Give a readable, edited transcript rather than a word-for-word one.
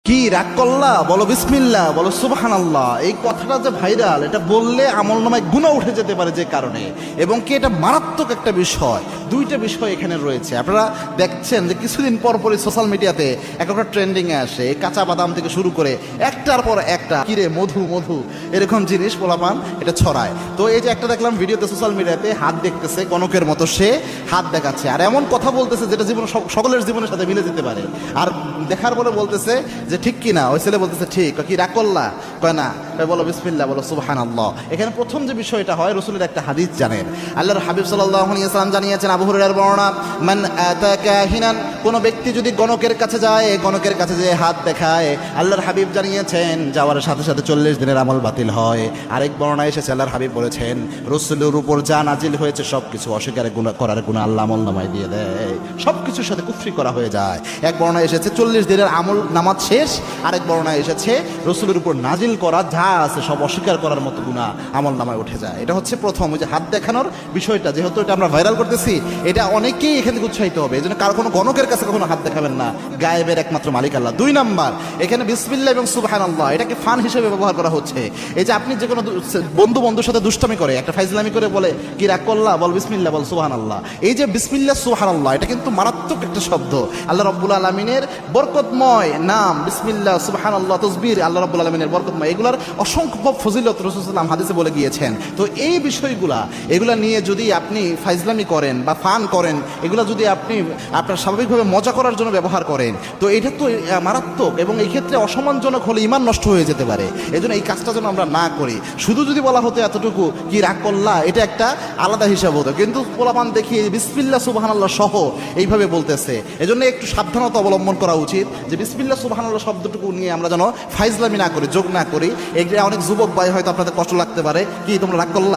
কি রাগ করলা, বলো বিসমিল্লাহ, বলো সুবহানাল্লাহ। এই কথাটা যে ভাইরাল, এটা বললে আমলনামায় গুনাহ উঠে যেতে পারে যে কারণে, এবং কি এটা মারাত্মক একটা বিষয়। দুইটা বিষয় এখানে রয়েছে। আপনারা দেখছেন যে কিছুদিন পর পরই সোশ্যাল মিডিয়াতে একটা ট্রেন্ডিংয়ে আসে, এই কাঁচা বাদাম থেকে শুরু করে একটার পর একটা কিরে মধু মধু এরকম জিনিস পোলাপান এটা ছড়ায়। তো এই যে একটা দেখলাম ভিডিওতে সোশ্যাল মিডিয়াতে, হাত দেখতেছে গণকের মতো, সে হাত দেখাচ্ছে আর এমন কথা বলতেছে যেটা জীবন সকলের জীবনের সাথে মিলে যেতে পারে। আর দেখার পরে বলতেছে যে ঠিক কি না। ওই ছেলে বলতেছে ঠিক। কি রাগ করলা? কয় না। বলো বিসমিল্লাহ, বলো সুবহানাল্লাহ। এখানে প্রথম যে বিষয়টা হয়, রাসূলের একটা হাদিস জানেন, আল্লাহর হাবিব সাল্লাল্লাহু আলাইহি ওয়াসাল্লাম জানিয়েছেন, আবু হুরায়রার বর্ণনা, মান আতা কাহিনান, কোন ব্যক্তি যদি গণকের কাছে যায়, গণকের কাছে যে হাত দেখায়, আল্লাহর হাবিব জানিয়েছেন যাওয়ার সাথে সাথে 40 দিনের আমল বাতিল হয়। আরেক বর্ণনায় এসেছে, আল্লাহর হাবিব বলেছেন রাসূলের উপর যা নাজিল হয়েছে সবকিছু অস্বীকার করার গুনাহ আল্লাহ আমলনামায় দিয়ে দেয়, সবকিছুর সাথে কুফরি করা হয়ে যায়। এক বর্ণনায় এসেছে 40 দিনের আমল নামাজ শেষ। আরেক বর্ণনায় এসেছে রাসূলের উপর নাজিল করা যা আছে সব অস্বীকার করার মতো গুনাহ আমলনামায় উঠে যায়। এটা হচ্ছে প্রথম, ওই যে হাত দেখানোর বিষয়টা, যেহেতু এটা আমরা ভাইরাল করতেছি, এটা অনেকেই এখান থেকে উৎসাহিত হবে। এই জন্য কারো কোনো গণকের কাছে কখনো হাত দেখাবেন না, গায়েবের একমাত্র মালিক আল্লাহ। 2 নাম্বার, এখানে বিসমিল্লাহ এবং সুবহানাল্লাহ এটাকে ফান হিসেবে ব্যবহার করা হচ্ছে। এই যে আপনি যে কোনো বন্ধুর সাথে দুষ্টামি করে, একটা ফাইজলামি করে বলে কি রাগ করলা, বল বিসমিল্লাহ, বল সুবহানাল্লাহ। এই যে বিসমিল্লাহ সুবহানাল্লাহ, এটা কিন্তু মারাত্মক একটা শব্দ। আল্লাহ রাব্বুল আলামিনের বরকতময় নাম বিসমিল্লাহ, সুবহানাল্লাহ, তাসবিহ, আল্লাহ রাব্বুল আলামিনের বরকতময়, এগুলার অসংখ্য ফজিলত রাসূল সাল্লাল্লাহু আলাইহি ওয়াসাল্লাম হাদিসে বলে গিয়েছেন। তো এই এগুলা নিয়ে যদি আপনি ফাইজলামি করেন বা ফান করেন, এগুলা যদি আপনি আপনার স্বাভাবিকভাবে মজা করার জন্য ব্যবহার করেন, তো এটা তো মারাত্মক, এবং এই ক্ষেত্রে অসম্মানজনক হলে ঈমান নষ্ট হয়ে যেতে পারে। এই জন্য এই কাজটা যেন আমরা না করি। শুধু যদি বলা হতো এতটুকু কি রাগ করলা, এটা একটা আলাদা হিসাব হতো, কিন্তু পোলাপান দেখি বিসমিল্লাহ সুবহানাল্লাহ সহ এইভাবে বলতেছে। এই জন্য একটু সাবধানতা অবলম্বন করা উচিত, যে বিসমিল্লাহ সুবহানাল্লাহ শব্দটুকু নিয়ে আমরা যেন ফাইজলামি না করি, যোগ না করি। এটা অনেক যুবক ভাই হয়তো আপনাদের কষ্ট লাগতে পারে, কি তোমরা রাগ করলা।